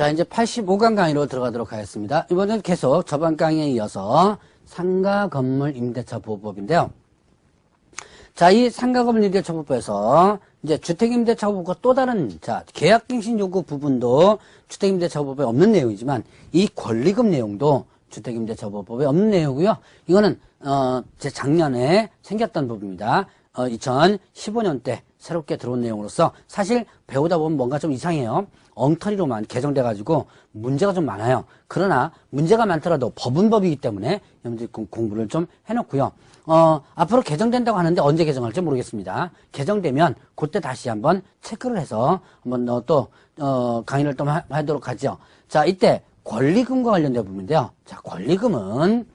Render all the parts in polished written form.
자, 이제 85강 강의로 들어가도록 하겠습니다. 이번엔 계속 저번 강의에 이어서 상가 건물 임대차 보호법인데요. 자, 이 상가 건물 임대차 보호법에서 이제 주택임대차 보호법과 또 다른, 자, 계약갱신 요구 부분도 주택임대차 보호법에 없는 내용이지만 이 권리금 내용도 주택임대차 보호법에 없는 내용이고요. 이거는, 제 작년에 생겼던 부분입니다. 2015년 때 새롭게 들어온 내용으로서 사실 배우다 보면 뭔가 좀 이상해요. 엉터리로만 개정돼가지고 문제가 좀 많아요. 그러나 문제가 많더라도 법은 법이기 때문에 여러분들이 공부를 좀 해놓고요. 앞으로 개정된다고 하는데 언제 개정할지 모르겠습니다. 개정되면 그때 다시 한번 체크를 해서 한번 또 강의를 또 하도록 하죠. 자, 이때 권리금과 관련된 부분인데요. 자, 권리금은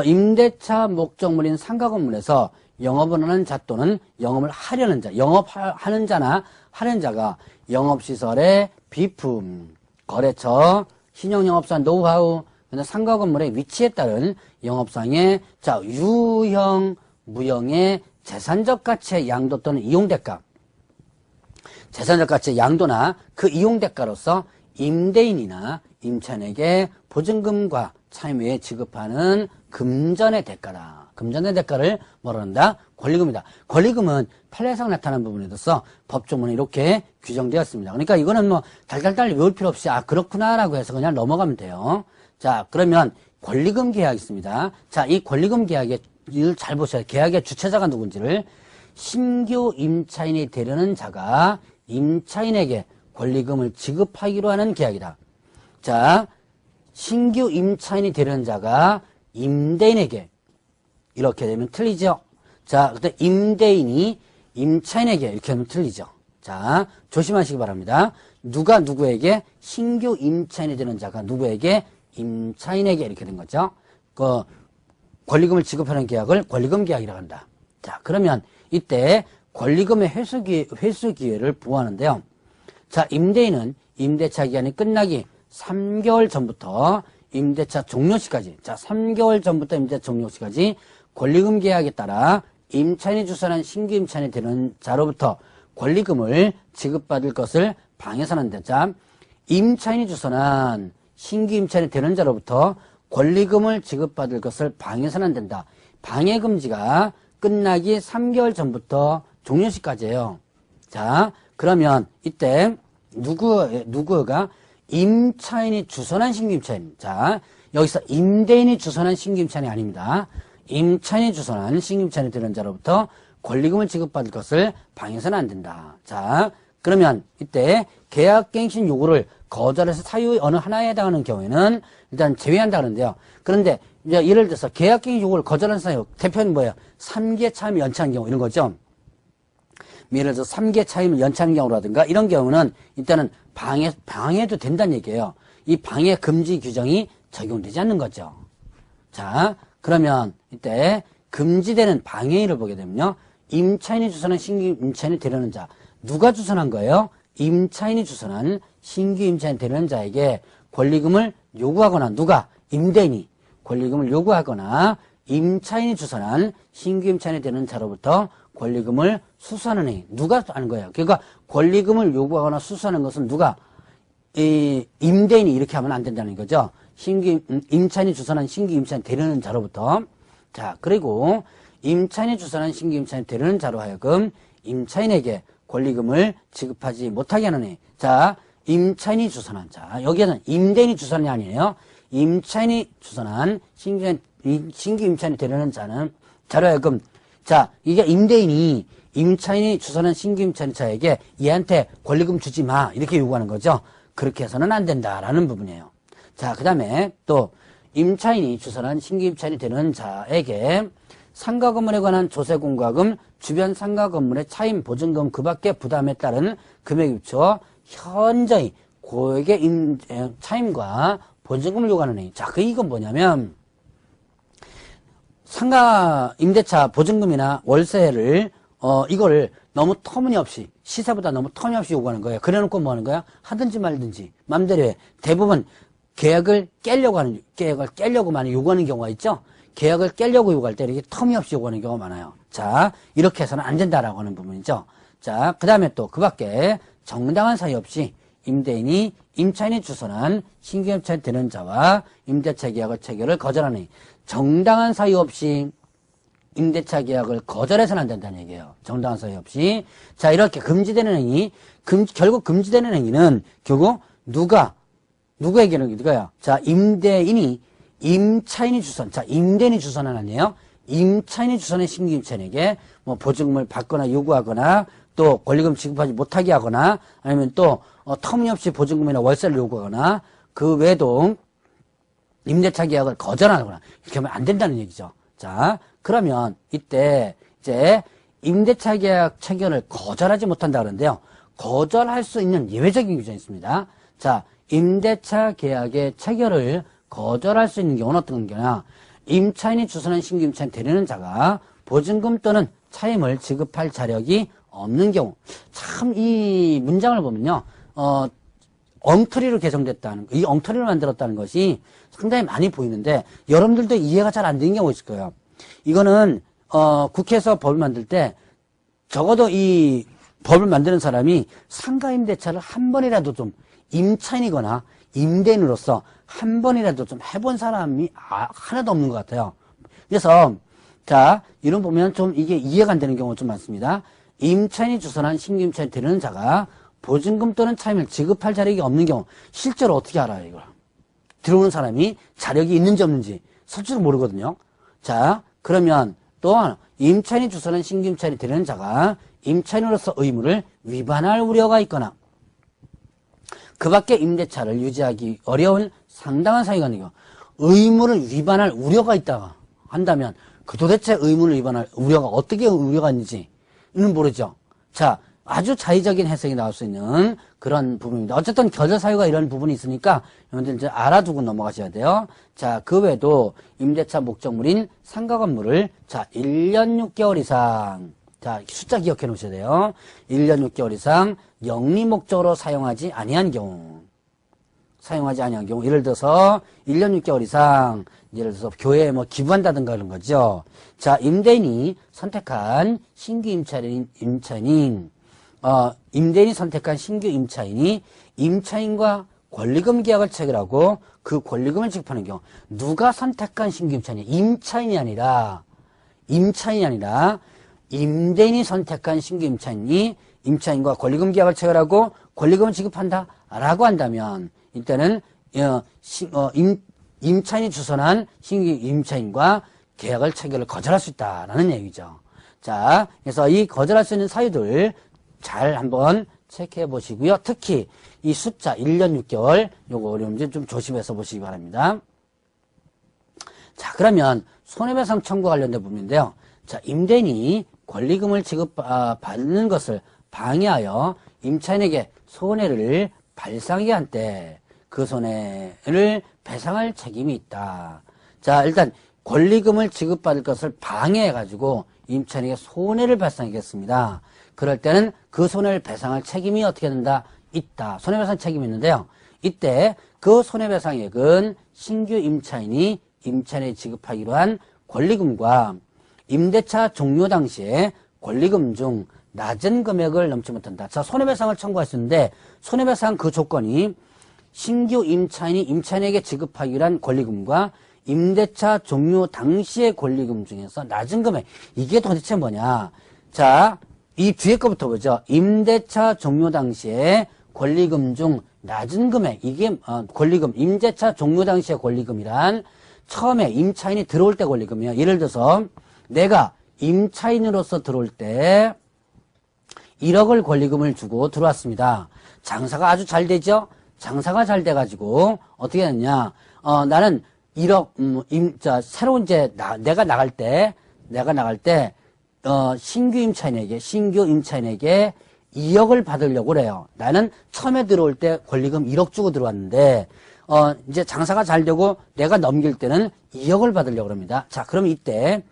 임대차 목적물인 상가 건물에서 영업을 하는 자 또는 영업을 하려는 자, 영업하는 자나 하려는 자가 영업시설의 비품, 거래처, 신용영업사 노하우, 상가 건물의 위치에 따른 영업상의 자 유형, 무형의 재산적 가치의 양도 또는 이용대가, 재산적 가치의 양도나 그 이용대가로서 임대인이나 임차인에게 보증금과 차임외에 지급하는 금전의 대가다. 금전의 대가를 뭐라 한다? 권리금이다. 권리금은 판례상 나타난 부분에 있어서 법조문에 이렇게 규정되었습니다. 그러니까 이거는 뭐 달달달 외울 필요 없이 그렇구나라고 해서 그냥 넘어가면 돼요. 자, 그러면 권리금 계약이 있습니다. 자, 이 권리금 계약의 잘 보셔야 돼요. 계약의 주체자가 누군지를. 신규 임차인이 되려는 자가 임차인에게 권리금을 지급하기로 하는 계약이다. 자, 신규 임차인이 되려는 자가 임대인에게, 이렇게 되면 틀리죠. 자, 그때 임대인이 임차인에게 이렇게 하면 틀리죠. 자, 조심하시기 바랍니다. 누가 누구에게, 신규 임차인이 되는 자가 누구에게, 임차인에게 이렇게 된 거죠. 그 권리금을 지급하는 계약을 권리금 계약이라고 한다. 자, 그러면 이때 권리금의 회수 기회를 부여하는데요. 자, 임대인은 임대차 기간이 끝나기 3개월 전부터 임대차 종료시까지, 자, 3개월 전부터 임대차 종료시까지 권리금 계약에 따라 임차인이 주선한 신규 임차인이 되는 자로부터 권리금을 지급받을 것을 방해서는 한다. 자, 임차인이 주선한 신규 임차인이 되는 자로부터 권리금을 지급받을 것을 방해서는 안 된다. 방해금지가 끝나기 3개월 전부터 종료시까지예요. 자, 그러면 이때 누구가 임차인이 주선한 신규 임차인. 자, 여기서 임대인이 주선한 신규 임차인이 아닙니다. 임차인이 주선한 신규 임차인이 되는 자로부터 권리금을 지급받을 것을 방해서는 안 된다. 자, 그러면 이때 계약갱신 요구를 거절해서 사유의 어느 하나에 해당하는 경우에는 일단 제외한다는데요. 그런데 이제 예를 들어서 계약갱신 요구를 거절한 사유, 대표는 뭐예요? 3개 차임을 연체한 경우 이런 거죠. 예를 들어서 3개 차임을 연체한 경우라든가 이런 경우는 일단은 방해도 된다는 얘기예요. 이 방해 금지 규정이 적용되지 않는 거죠. 자, 그러면 이때 금지되는 방해인을 보게 되면요. 임차인이 주선한 신규 임차인이 되려는 자. 누가 주선한 거예요? 임차인이 주선한 신규 임차인이 되려는 자에게 권리금을 요구하거나 누가? 임대인이 권리금을 요구하거나 임차인이 주선한 신규 임차인이 되는 자로부터 권리금을 수수하는 행위. 누가 하는 거예요? 그러니까 권리금을 요구하거나 수수하는 것은 누가? 임대인이 이렇게 하면 안 된다는 거죠. 임차인이 주선한 신규 임차인이 되려는 자로부터. 자, 그리고 임차인이 주선한 신규 임차인이 되려는 자로 하여금 임차인에게 권리금을 지급하지 못하게 하는 애. 자, 임차인이 주선한 자. 여기에는 임대인이 주선이 아니에요. 임차인이 주선한 신규 임차인이 되려는 자는 자로 하여금. 자, 이게 임차인이 주선한 신규 임차인 자에게 얘한테 권리금 주지 마. 이렇게 요구하는 거죠. 그렇게 해서는 안 된다라는 부분이에요. 자, 그 다음에 또 임차인이 주선한 신규 임차인이 되는 자에게 상가 건물에 관한 조세 공과금, 주변 상가 건물의 차임 보증금 그 밖의 부담에 따른 금액에 비추어 현저히 고액의 차임과 보증금을 요구하는 행위. 자, 이건 뭐냐면 상가 임대차 보증금이나 월세를 이거를 너무 터무니없이 시세보다 너무 터무니없이 요구하는 거예요. 그래놓고 뭐 하는 거야? 하든지 말든지 맘대로 해. 대부분 계약을 깨려고 많이 요구하는 경우가 있죠. 계약을 깨려고 요구할 때 이렇게 터무니없이 요구하는 경우가 많아요. 자, 이렇게 해서는 안 된다라고 하는 부분이죠. 자, 그 다음에 또 그 밖에 정당한 사유 없이 임대인이 임차인이 주선한 신규 임차인 되는 자와 임대차 계약을 체결을 거절하니 정당한 사유 없이 임대차 계약을 거절해서는 안 된다는 얘기예요. 정당한 사유 없이. 자, 이렇게 금지되는 행위, 결국 금지되는 행위는 결국 누구에게는 누가요? 자, 임대인이 임차인이 주선, 자, 임대인이 주선은 아니에요. 임차인이 주선의 신규 임차인에게 뭐 보증금을 받거나 요구하거나 또 권리금 지급하지 못하게 하거나 아니면 또 터무니없이 보증금이나 월세를 요구하거나 그 외에도 임대차 계약을 거절하거나 이렇게 하면 안 된다는 얘기죠. 자, 그러면 이때 이제 임대차 계약 체결을 거절하지 못한다 그러는데요. 거절할 수 있는 예외적인 규정이 있습니다. 자, 임대차 계약의 체결을 거절할 수 있는 경우는 어떤 경우냐? 임차인이 주선한 신규 임차인 되려는 자가 보증금 또는 차임을 지급할 자력이 없는 경우. 참 이 문장을 보면요. 엉터리로 개정됐다는 이 엉터리로 만들었다는 것이 상당히 많이 보이는데 여러분들도 이해가 잘 안 되는 경우가 있을 거예요. 이거는 국회에서 법을 만들 때 적어도 이 법을 만드는 사람이 상가임대차를 한 번이라도 좀 임차인이거나 임대인으로서 한 번이라도 좀 해본 사람이 하나도 없는 것 같아요. 그래서 자, 이런 보면 좀 이게 이해가 안 되는 경우가 좀 많습니다. 임차인이 주선한 신규 임차인 되려는 자가 보증금 또는 차임을 지급할 자력이 없는 경우 실제로 어떻게 알아요, 이걸? 들어오는 사람이 자력이 있는지 없는지 실제로 모르거든요. 자, 그러면 또한 임차인이 주선한 신규 임차인이 되려는 자가 임차인으로서 의무를 위반할 우려가 있거나 그 밖에 임대차를 유지하기 어려운 상당한 사유가 있는 경우 의무를 위반할 우려가 있다가 한다면 그 도대체 의무를 위반할 우려가 어떻게 우려가 있는지는 모르죠. 자, 아주 자의적인 해석이 나올 수 있는 그런 부분입니다. 어쨌든 거절 사유가 이런 부분이 있으니까 여러분들 이제 알아두고 넘어가셔야 돼요. 자, 그 외에도 임대차 목적물인 상가 건물을 자, 1년 6개월 이상 자, 숫자 기억해 놓으셔야 돼요. 1년 6개월 이상 영리 목적으로 사용하지 아니한 경우. 예를 들어서 1년 6개월 이상 예를 들어서 교회에 뭐 기부한다든가 그런 거죠. 자, 임대인이 선택한 신규 임차인이 임차인과 권리금 계약을 체결하고 그 권리금을 지급하는 경우 누가 선택한 신규 임차인이 임차인이 아니라 임대인이 선택한 신규 임차인이 임차인과 권리금 계약을 체결하고 권리금을 지급한다라고 한다면 이때는 임차인이 주선한 신규 임차인과 계약을 체결을 거절할 수 있다라는 얘기죠. 자, 그래서 이 거절할 수 있는 사유들 잘 한번 체크해 보시고요. 특히 이 숫자 1년 6개월 요거 어려운지 좀 조심해서 보시기 바랍니다. 자, 그러면 손해배상 청구 관련된 부분인데요. 자, 임대인이 권리금을 지급받는 것을 방해하여 임차인에게 손해를 발생하게 한 때 그 손해를 배상할 책임이 있다. 자, 일단 권리금을 지급받을 것을 방해해가지고 임차인에게 손해를 발생하겠습니다. 그럴 때는 그 손해를 배상할 책임이 어떻게 된다? 있다. 손해배상 책임이 있는데요. 이때 그 손해배상액은 신규 임차인이 임차인에 지급하기로 한 권리금과 임대차 종료 당시에 권리금 중 낮은 금액을 넘지 못한다. 자, 손해배상을 청구할 수 있는데 손해배상 그 조건이 신규 임차인이 임차인에게 지급하기로 한 권리금과 임대차 종료 당시의 권리금 중에서 낮은 금액. 이게 도대체 뭐냐? 자, 이 뒤에 거부터 보죠. 임대차 종료 당시에 권리금 중 낮은 금액. 이게 권리금, 임대차 종료 당시의 권리금이란 처음에 임차인이 들어올 때 권리금이에요. 예를 들어서 내가 임차인으로서 들어올 때 1억을 권리금을 주고 들어왔습니다. 장사가 아주 잘 되죠? 장사가 잘 돼가지고 어떻게 했냐? 나는 1억, 새로운 내가 나갈 때, 신규 임차인에게 2억을 받으려고 그래요. 나는 처음에 들어올 때 권리금 1억 주고 들어왔는데, 이제 장사가 잘 되고 내가 넘길 때는 2억을 받으려고 합니다. 자, 그럼 이때,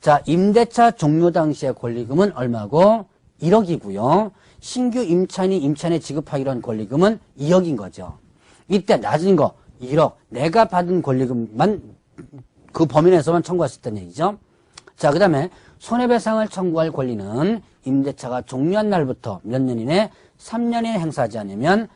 자, 임대차 종료 당시의 권리금은 얼마고? 1억이고요. 신규 임차인에 지급하기로 한 권리금은 2억인 거죠. 이때 낮은 거 1억, 내가 받은 권리금만 그 범위 내에서만 청구할 수 있다는 얘기죠. 자, 그 다음에 손해배상을 청구할 권리는 임대차가 종료한 날부터 몇 년 이내 3년 이내 행사하지 않으면